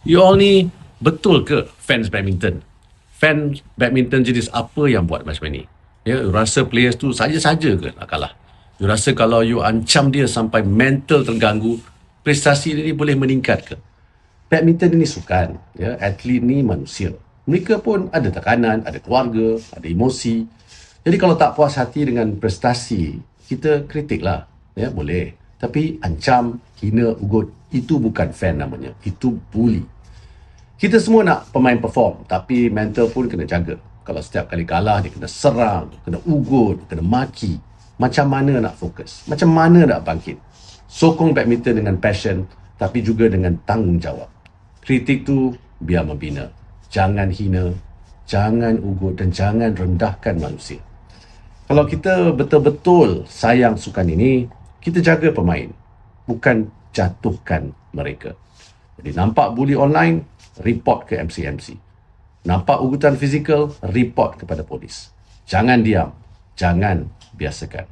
You all ni betul ke fans badminton? Fans badminton jenis apa yang buat macam ni? Ya, you rasa players tu saja-saja ke nak kalah? You rasa kalau you ancam dia sampai mental terganggu, prestasi dia ni boleh meningkat ke? Badminton ni sukan, ya, atlet ni manusia. Mereka pun ada tekanan, ada keluarga, ada emosi. Jadi kalau tak puas hati dengan prestasi, kita kritik lah, ya, boleh. Tapi ancam, hina, ugut, itu bukan fan namanya, itu bully. Kita semua nak pemain perform, tapi mental pun kena jaga. Kalau setiap kali kalah, dia kena serang, kena ugut, kena maki. Macam mana nak fokus? Macam mana nak bangkit? Sokong badminton dengan passion, tapi juga dengan tanggungjawab. Kritik tu biar membina. Jangan hina, jangan ugut dan jangan rendahkan manusia. Kalau kita betul-betul sayang sukan ini, kita jaga pemain, bukan jatuhkan mereka. Jadi nampak bully online, report ke MCMC. Nampak ugutan fizikal, report kepada polis. Jangan diam, jangan biasakan.